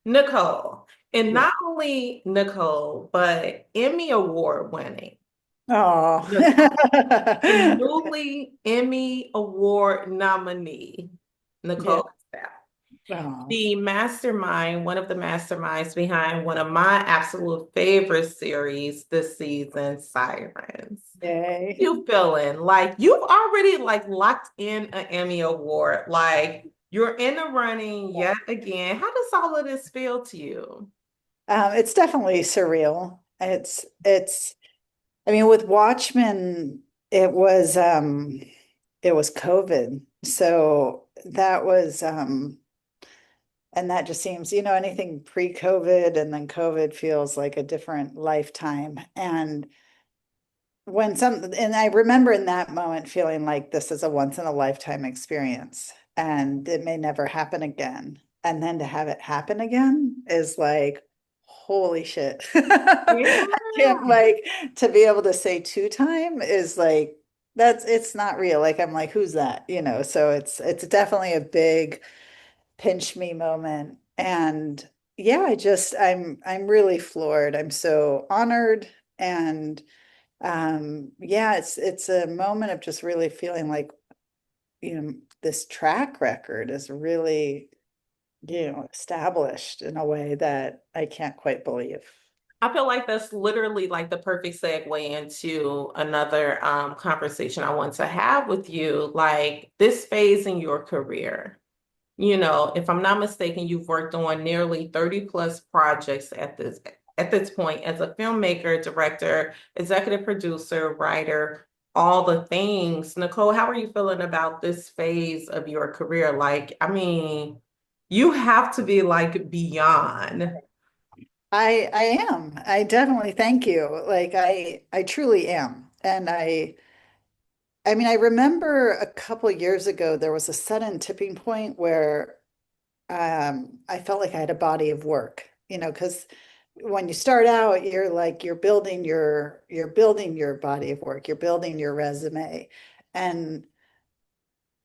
Nicole. And Yeah. not only Nicole, but Emmy Award winning Oh. Nicole, the newly Emmy Award nominee, Yeah. Nicole Kassell. Oh. The mastermind, one of the masterminds behind one of my absolute favorite series this season, Sirens. Yay. You feeling like you've already like locked in an Emmy Award, like you're in the running yet again. How does all of this feel to you? It's definitely surreal. I mean, with Watchmen, it was COVID. So that was and that just seems, anything pre-COVID and then COVID feels like a different lifetime. And I remember in that moment feeling like this is a once in a lifetime experience and it may never happen again. And then to have it happen again is like, holy shit. Yeah. I can't like to be able to say two time is like it's not real. Like I'm like, who's that? So it's definitely a big pinch me moment. And yeah, I'm really floored. I'm so honored and yeah, it's a moment of just really feeling like, this track record is really, established in a way that I can't quite believe. I feel like that's literally like the perfect segue into another conversation I want to have with you. Like this phase in your career. If I'm not mistaken, you've worked on nearly 30 plus projects at this point as a filmmaker, director, executive producer, writer, all the things. Nicole, how are you feeling about this phase of your career? Like, I mean, you have to be like beyond. I am. I definitely thank you. Like I truly am. And I mean, I remember a couple years ago there was a sudden tipping point where I felt like I had a body of work, because when you start out, you're like you're building your body of work, you're building your resume. And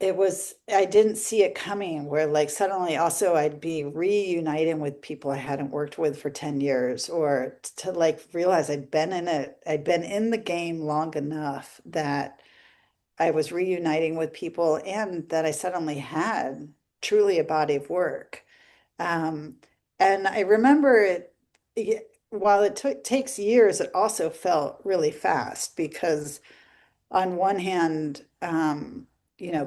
I didn't see it coming where like suddenly also I'd be reuniting with people I hadn't worked with for 10 years or to like realize I'd been in the game long enough that I was reuniting with people and that I suddenly had truly a body of work. Um, and I remember while it takes years, it also felt really fast because on one hand,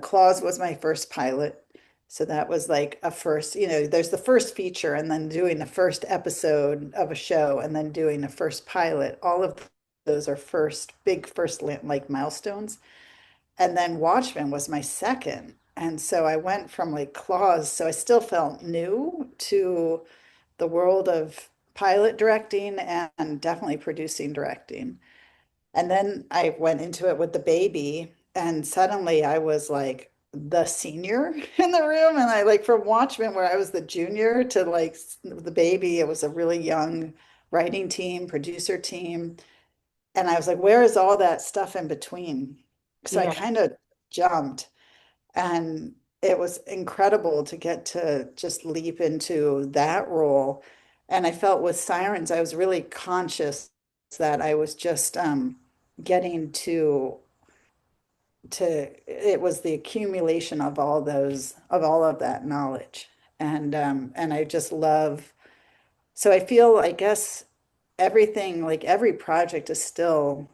Claus was my first pilot. So that was like a first, there's the first feature and then doing the first episode of a show and then doing the first pilot. All of those are big first like milestones. And then Watchmen was my second. And so I went from like Claus, so I still felt new to the world of pilot directing and definitely producing directing. And then I went into it with the baby, and suddenly I was like the senior in the room. And I like from Watchmen, where I was the junior to like the baby, it was a really young writing team, producer team. And I was like, where is all that stuff in between? So I Yeah. kind of jumped, and it was incredible to get to just leap into that role. And I felt with Sirens, I was really conscious that I was just getting to it was the accumulation of all of that knowledge. And I just love, so I feel, I guess everything, like every project is still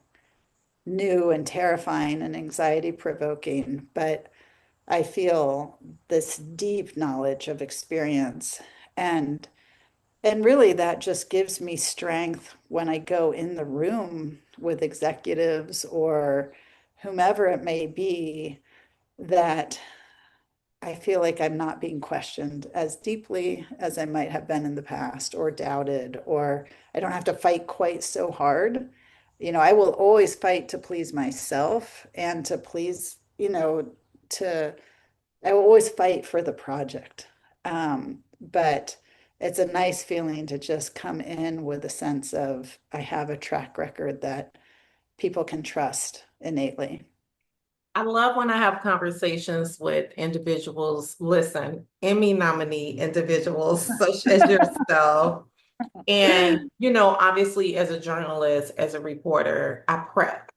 new and terrifying and anxiety provoking, but I feel this deep knowledge of experience and really that just gives me strength when I go in the room with executives or whomever it may be, that I feel like I'm not being questioned as deeply as I might have been in the past or doubted, or I don't have to fight quite so hard. I will always fight to please myself and to please, to I will always fight for the project. But it's a nice feeling to just come in with a sense of I have a track record that people can trust innately. I love when I have conversations with individuals, listen, Emmy nominee individuals such as yourself. And, obviously, as a journalist, as a reporter, I prep.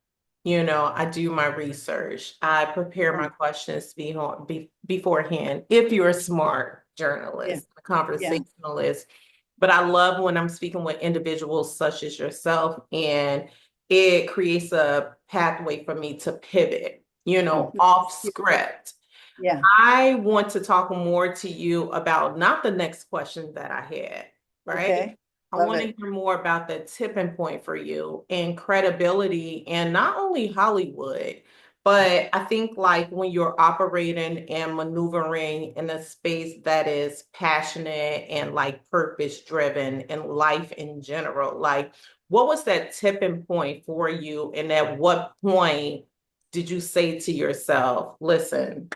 I do my research. I prepare Yeah, my questions beforehand. If you're a smart yeah, journalist, a yeah. conversationalist, but I love when I'm speaking with individuals such as yourself, and it creates a pathway for me to pivot, Mhm. off script. Yeah. I want to talk more to you about not the next question that I had, right? Okay. I Love want to it. hear more about the tipping point for you and credibility and not only Hollywood, but I think like when you're operating and maneuvering in a space that is passionate and like purpose driven and life in general, like what was that tipping point for you? And at what point did you say to yourself, listen,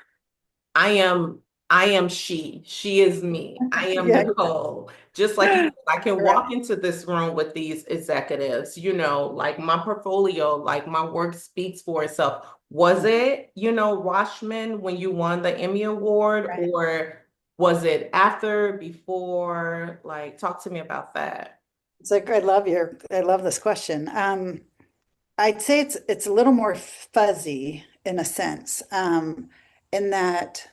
I am I am she. She is me. I am Yeah, Nicole. Just like you said, I can walk correct. into this room with these executives, like my portfolio, like my work speaks for itself. Was it, Watchmen when you won the Emmy Award, Right. or was it after, before? Like, talk to me about that. It's like I love this question. I'd say it's a little more fuzzy in a sense, in that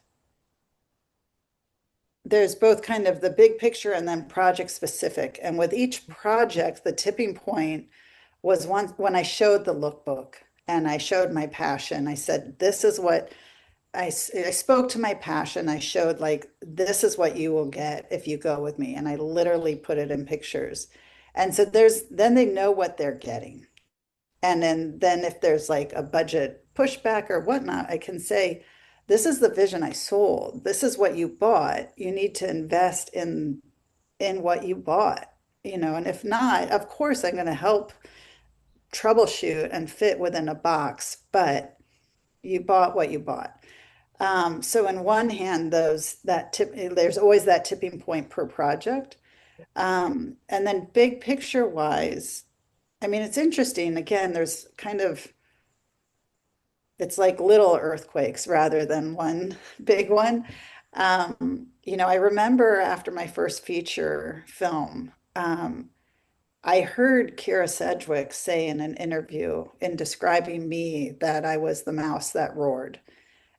there's both kind of the big picture and then project specific. And with each project, the tipping point was once when I showed the lookbook and I showed my passion. I said, this is what I spoke to my passion. I showed like, this is what you will get if you go with me. And I literally put it in pictures. And so then they know what they're getting. And then if there's like a budget pushback or whatnot, I can say, this is the vision I sold. This is what you bought. You need to invest in what you bought, and if not, of course I'm going to help troubleshoot and fit within a box, but you bought what you bought. So in one hand, there's always that tipping point per project. And then big picture wise, I mean, it's interesting. Again, there's kind of it's like little earthquakes rather than one big one. I remember after my first feature film, I heard Kira Sedgwick say in an interview in describing me that I was the mouse that roared.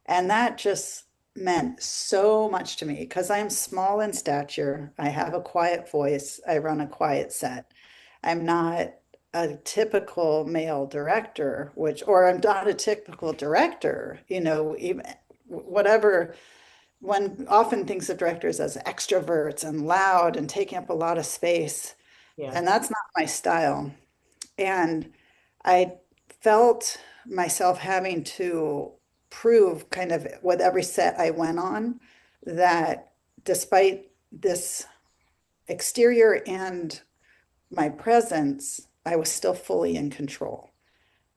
And that just meant so much to me because I'm small in stature. I have a quiet voice. I run a quiet set. I'm not a typical male director, or I'm not a typical director, even whatever. One often thinks of directors as extroverts and loud and taking up a lot of space. Yeah. And that's not my style. And I felt myself having to prove kind of with every set I went on that despite this exterior and my presence, I was still fully in control.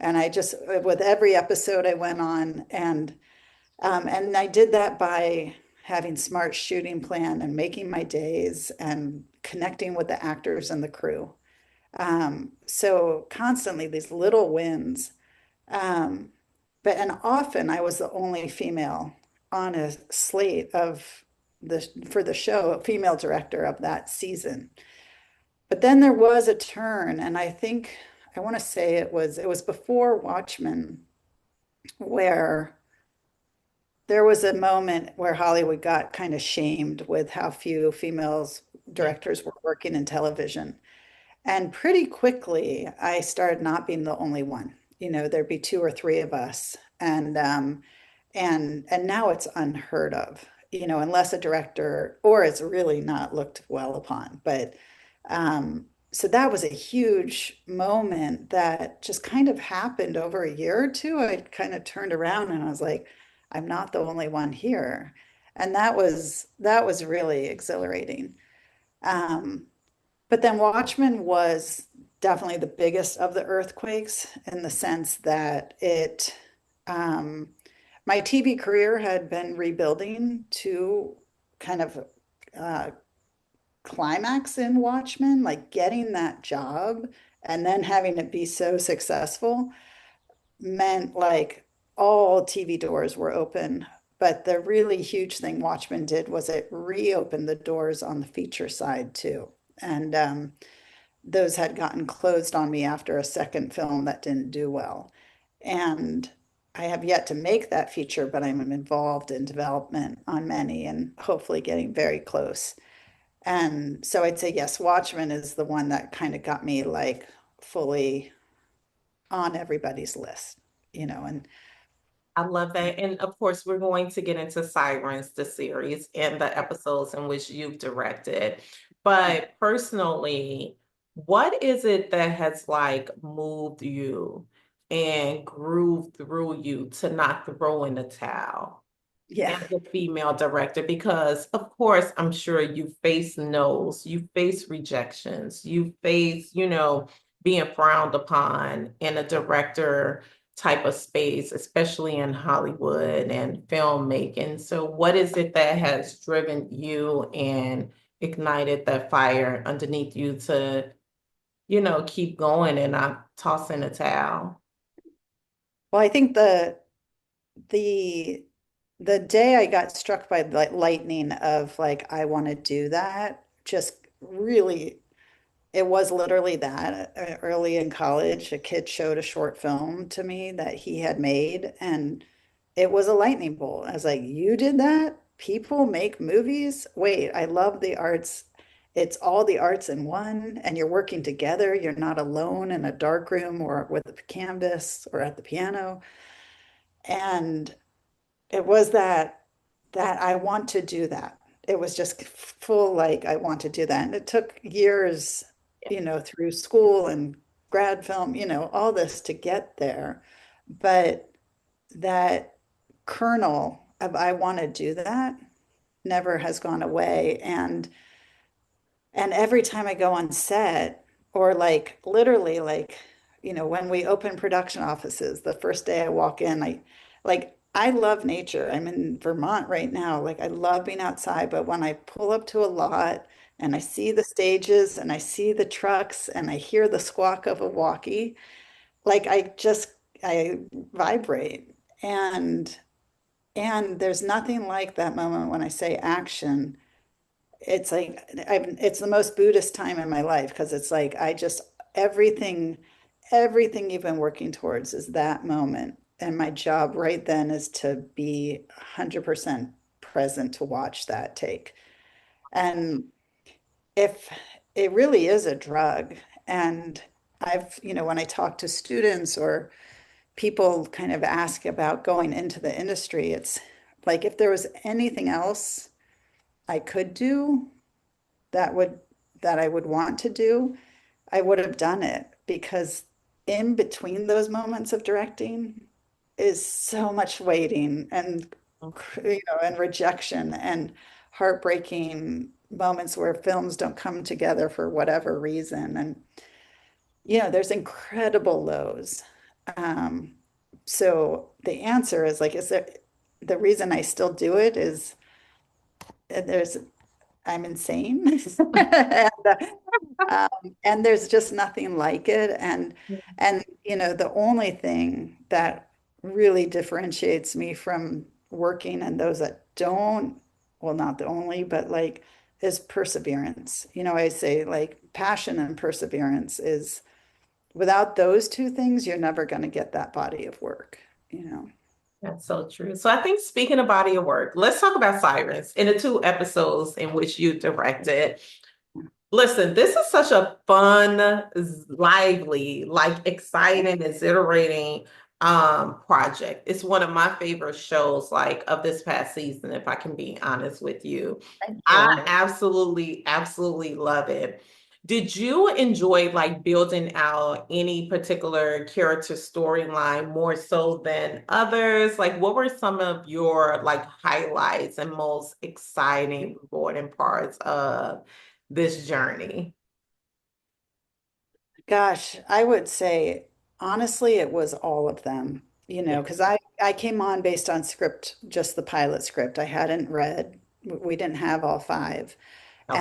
And I just, with every episode I went on, and I did that by having smart shooting plan and making my days and connecting with the actors and the crew. So constantly these little wins. Um, and often I was the only female on a slate for the show, a female director of that season. But then there was a turn, and I want to say it was before Watchmen, where there was a moment where Hollywood got kind of shamed with how few females Yeah. directors were working in television. And pretty quickly, I started not being the only one. There'd be two or three of us, and now it's unheard of. Unless a director, or it's really not looked well upon. But so that was a huge moment that just kind of happened over a year or two. I kind of turned around and I was like, I'm not the only one here, and that was really exhilarating. Um, but then Watchmen was definitely the biggest of the earthquakes in the sense that um, my TV career had been rebuilding to kind of uh, climax in Watchmen, like getting that job and then having it be so successful meant like all TV doors were open. But the really huge thing Watchmen did was it reopened the doors on the feature side too. And those had gotten closed on me after a second film that didn't do well. And I have yet to make that feature, but I'm involved in development on many and hopefully getting very close. And so I'd say, yes, Watchmen is the one that kind of got me like fully on everybody's list, and I love that. And of course, we're going to get into Sirens, the series, and the episodes in which you've directed. But personally, what is it that has like moved you and grew through you to not throw in the towel yeah. as a female director? Because of course, I'm sure you face no's, you face rejections, you face, being frowned upon in a director type of space, especially in Hollywood and filmmaking. So what is it that has driven you and ignited that fire underneath you to, keep going and not toss in a towel? Well, I think the the day I got struck by lightning of like I want to do that, just really it was literally that. Early in college, a kid showed a short film to me that he had made, and it was a lightning bolt. I was like, "You did that? People make movies? Wait, I love the arts. It's all the arts in one, and you're working together. You're not alone in a dark room or with a canvas or at the piano." And it was that I want to do that. It was just full like I want to do that. And it took years, through school and grad film, all this to get there. But that kernel of I want to do that never has gone away. And every time I go on set, or like literally, like, when we open production offices, the first day I walk in, I love nature. I'm in Vermont right now. Like, I love being outside, but when I pull up to a lot and I see the stages and I see the trucks and I hear the squawk of a walkie, like, I vibrate. And, and there's nothing like that moment when I say action. It's like it's the most Buddhist time in my life because it's like I just everything everything you've been working towards is that moment. And my job right then is to be 100% present to watch that take. And if it really is a drug, and when I talk to students or people kind of ask about going into the industry, it's like if there was anything else I could do, that would that I would want to do, I would have done it because in between those moments of directing is so much waiting and and rejection and heartbreaking moments where films don't come together for whatever reason. And there's incredible lows. Um, so the answer is like, is there the reason I still do it is there's I'm insane. And there's just nothing like it. And the only thing that really differentiates me from working and those that don't, well, not the only, but like is perseverance. I say like passion and perseverance is without those two things, you're never going to get that body of work. That's so true. So I think speaking of body of work, let's talk about Sirens in the two episodes in which you directed. Listen, this is such a fun, lively, like exciting, exhilarating project. It's one of my favorite shows like of this past season, if I can be honest with you. Thank I you. absolutely, absolutely love it. Did you enjoy like building out any particular character storyline more so than others? Like, what were some of your like highlights and most exciting, rewarding parts of this journey? Gosh, I would say honestly, it was all of them, Yeah. because I came on based on script, just the pilot script. I hadn't read. We didn't have all five. Okay.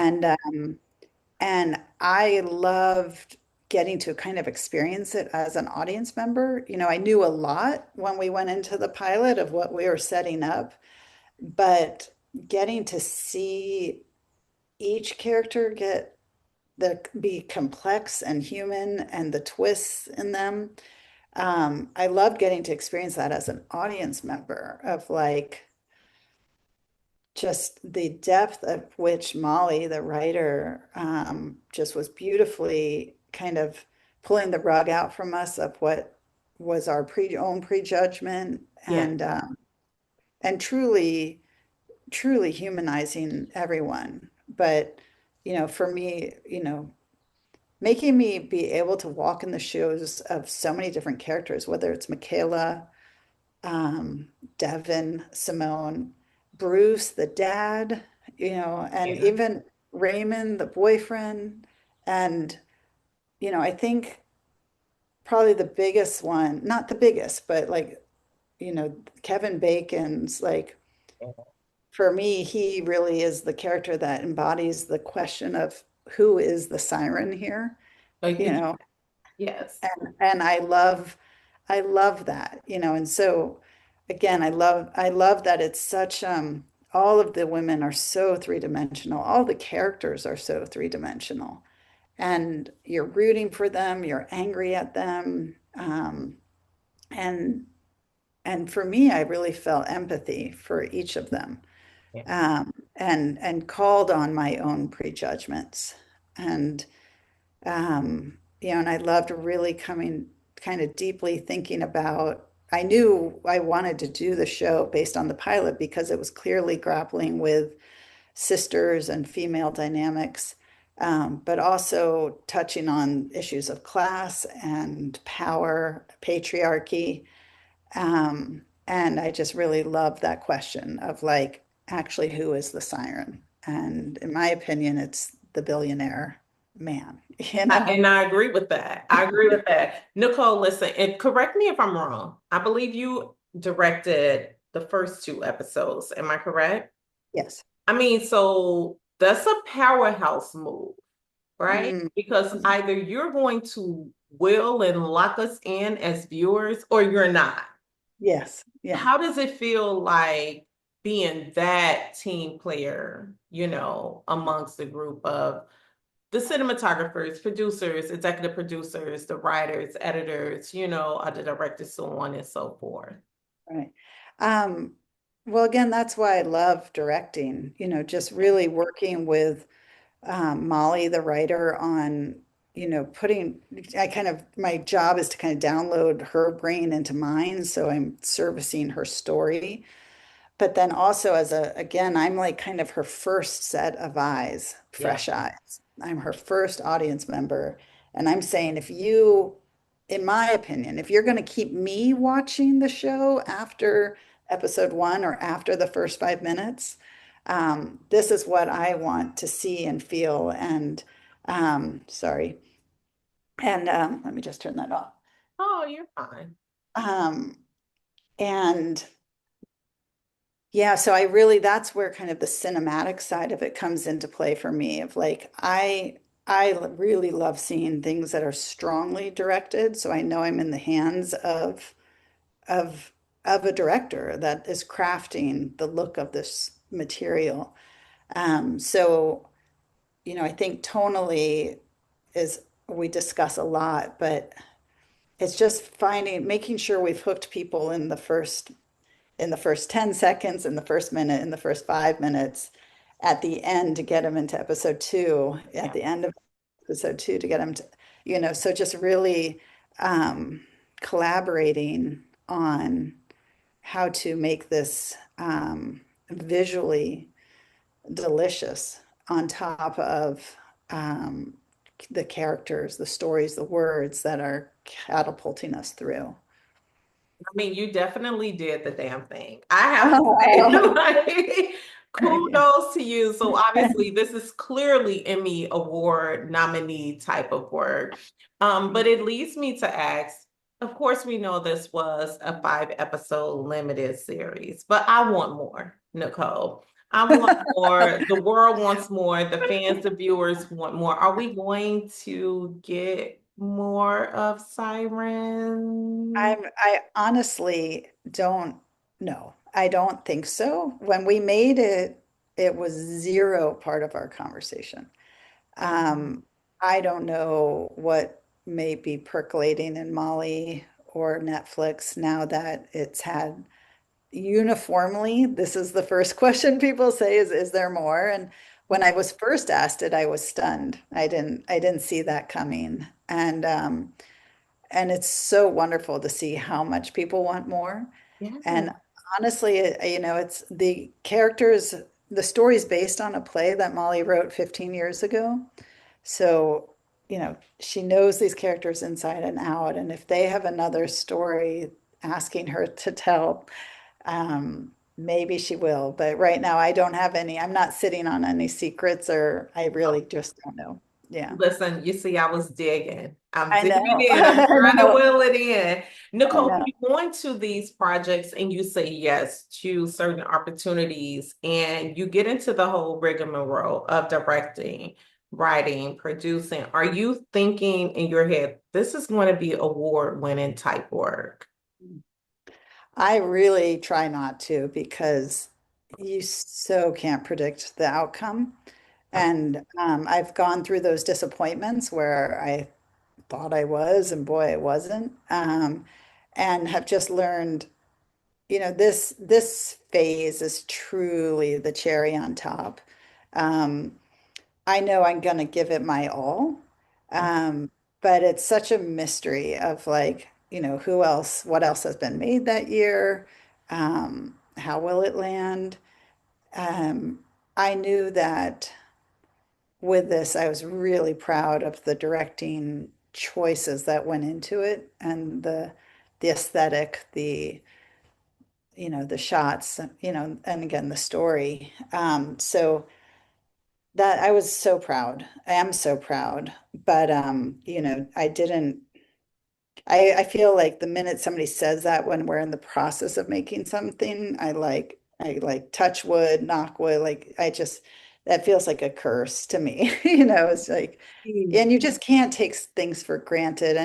And I loved getting to kind of experience it as an audience member. You know, I knew a lot when we went into the pilot of what we were setting up, but getting to see each character be complex and human and the twists in them. I loved getting to experience that as an audience member of like just the depth of which Molly, the writer, just was beautifully kind of pulling the rug out from us of what was our own prejudgment Yeah. and truly humanizing everyone. But, you know, for me, you know, making me be able to walk in the shoes of so many different characters, whether it's Michaela, um, Devin, Simone, Bruce, the dad, you know, and Yeah. even Raymond, the boyfriend. And, you know, I think probably the biggest one, not the biggest, but like, you know, Kevin Bacon's like, for me, he really is the character that embodies the question of who is the siren here, you know, Yes. and I love that, you know, and so again, I love that it's such all of the women are so three-dimensional. All the characters are so three-dimensional. And you're rooting for them, you're angry at them. And for me, I really felt empathy for each of them. Yeah. And called on my own prejudgments. And you know, and I loved really coming kind of deeply thinking about, I knew I wanted to do the show based on the pilot because it was clearly grappling with sisters and female dynamics, but also touching on issues of class and power, patriarchy. And I just really love that question of like, actually, who is the siren? And in my opinion, it's the billionaire man, you know? And I agree with that. I agree with that. Nicole, listen, and correct me if I'm wrong. I believe you directed the first two episodes. Am I correct? Yes. I mean, so that's a powerhouse move, right? Mm, Because either you're going to will and lock us in as viewers or you're not. yes. Yeah. How does it feel like being that team player, amongst a group of the cinematographers, producers, executive producers, the writers, editors, the directors, so on and so forth? Right. Um, well, again, that's why I love directing, you know, just really working with Molly, the writer, on, you know, my job is to kind of download her brain into mine. So I'm servicing her story. But then also again, I'm like kind of her first set of eyes, Yeah. fresh eyes. I'm her first audience member. And I'm saying, in my opinion, if you're going to keep me watching the show after episode one or after the first 5 minutes, this is what I want to see and feel. And sorry. And let me just turn that off. Oh, you're fine. Um, and Yeah, so that's where kind of the cinematic side of it comes into play for me of like I really love seeing things that are strongly directed, so I know I'm in the hands of of a director that is crafting the look of this material. So you know, I think tonally is we discuss a lot, but it's just making sure we've hooked people in the first 10 seconds, in the first minute, in the first 5 minutes, at the end to get them into episode two, at Yeah. the end of episode two to get them to, you know, so just really collaborating on how to make this visually delicious on top of um, the characters, the stories, the words that are catapulting us through. I mean, you definitely did the damn thing. I have to say, Oh, like, kudos to you. So obviously, this is clearly Emmy Award nominee type of work. But it leads me to ask, of course, we know this was a 5 episode limited series, but I want more, Nicole. I want more. The world wants more. The fans, the viewers want more. Are we going to get more of Siren? I honestly don't know. I don't think so. When we made it, it was zero part of our conversation. Mhm. Um, I don't know what may be percolating in Molly or Netflix now that it's had uniformly, this is the first question people say is there more? And when I was first asked it, I was stunned. I didn't see that coming. And it's so wonderful to see how much people want more. Yeah. And honestly, it's the characters, the story's based on a play that Molly wrote 15 years ago. So, she knows these characters inside and out. And if they have another story asking her to tell, maybe she will. But right now, I don't have any, I'm not sitting on any secrets, or I really just don't know. Yeah. Listen, you see, I was digging. I'm I digging know. in. I'm I trying to know. will it in. I Nicole, when know. you go into these projects and you say yes to certain opportunities and you get into the whole rigmarole of directing, writing, producing, are you thinking in your head, this is going to be award-winning type work? I really try not to because you so can't predict the outcome. And I've gone through those disappointments where I thought I was, and boy, I wasn't. And have just learned, this phase is truly the cherry on top. Um, I know I'm gonna give it my all, um, but it's such a mystery of like, who else, what else has been made that year? How will it land? Um, I knew that with this, I was really proud of the directing choices that went into it and the aesthetic, the shots, and again, the story. So that I was so proud. I am so proud. But I didn't I feel like the minute somebody says that when we're in the process of making something, I like touch wood, knock wood, like I just that feels like a curse to me. It's like, and you just can't take things for granted.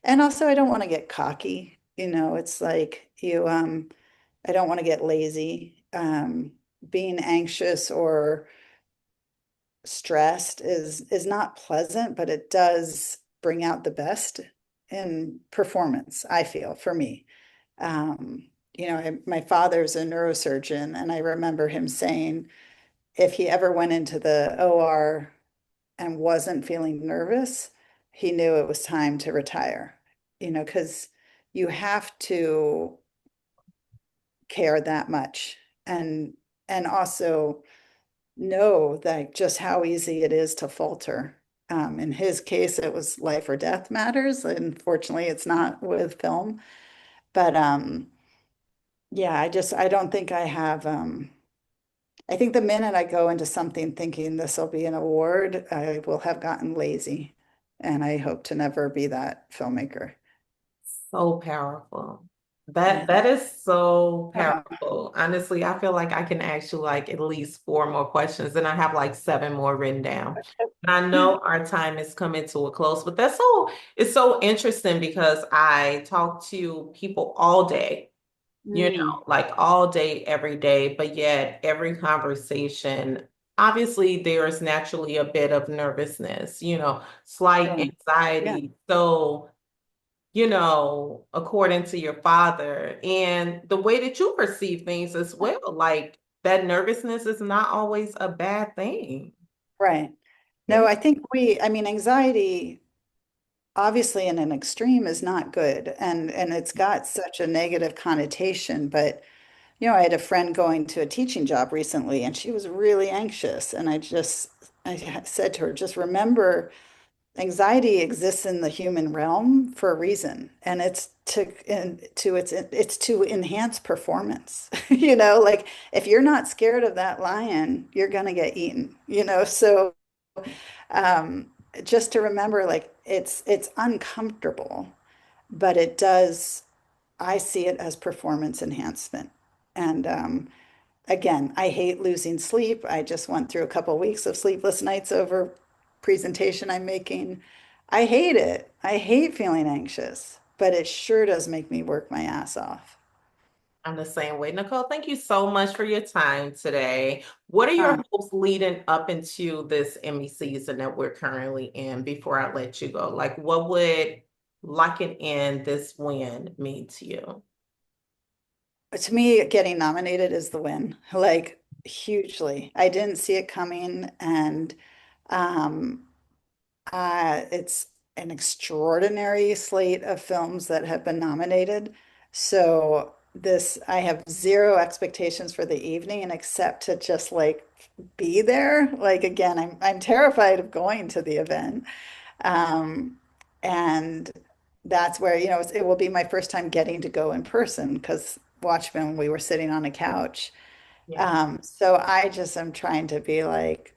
And also I don't want to get cocky. It's like I don't want to get lazy. Being anxious or stressed is not pleasant, but it does bring out the best in performance, I feel, for me. My father's a neurosurgeon, and I remember him saying if he ever went into the OR and wasn't feeling nervous, he knew it was time to retire, because you have to care that much and also know that just how easy it is to falter. In his case, it was life or death matters. Unfortunately, it's not with film. But yeah, I don't think I have. I think the minute I go into something thinking this will be an award, I will have gotten lazy. And I hope to never be that filmmaker. So powerful. That Yeah. that is so Uh, powerful. Honestly, I feel like I can ask you like at least four more questions, and I have like seven more written down. And I know our time is coming to a close, but it's so interesting because I talk to people all day, mm, like all day, every day, but yet every conversation, obviously there is naturally a bit of nervousness, slight sure. Yeah. anxiety. So according to your father and the way that you perceive things as well. Like that nervousness is not always a bad thing. Right. No, Yeah. I think I mean, anxiety obviously in an extreme is not good, and it's got such a negative connotation. But I had a friend going to a teaching job recently, and she was really anxious, and I said to her, just remember, anxiety exists in the human realm for a reason, and it's to enhance performance. Like if you're not scared of that lion, you're gonna get eaten. So um, just to remember, like it's uncomfortable, but it does. I see it as performance enhancement. And again, I hate losing sleep. I just went through a couple of weeks of sleepless nights over presentation I'm making. I hate it. I hate feeling anxious, but it sure does make me work my ass off. I'm the same way. Nicole, thank you so much for your time today. What are your Huh. hopes leading up into this Emmy season that we're currently in before I let you go? Like, what would locking in this win mean to you? To me, getting nominated is the win, like hugely. I didn't see it coming, and um, it's an extraordinary slate of films that have been nominated. So I have zero expectations for the evening, and except to just like be there. Like again, I'm terrified of going to the event. Um, and that's where, it will be my first time getting to go in person because Watchmen, we were sitting on a couch. Yeah. So I just am trying to be like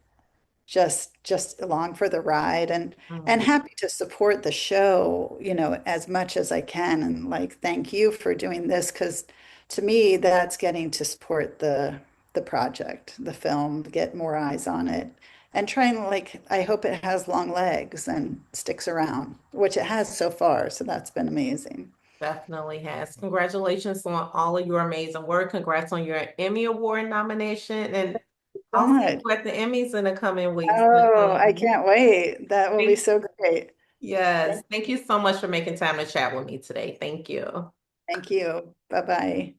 just along for the ride and Mm, happy to support the show, as much as I can. And like, thank you for doing this because to me, that's getting to support the project, the film, get more eyes on it. And trying like I hope it has long legs and sticks around, which it has so far. So that's been amazing. definitely has. Congratulations on all of your amazing work. Congrats on your Emmy Award nomination. And So I'll see much. you at the Emmys in the coming weeks, Oh, I Nicole. can't wait. That will be Thank, so great. yes. Thank you so much for making time to chat with me today. Thank you. Thank you. Bye-bye.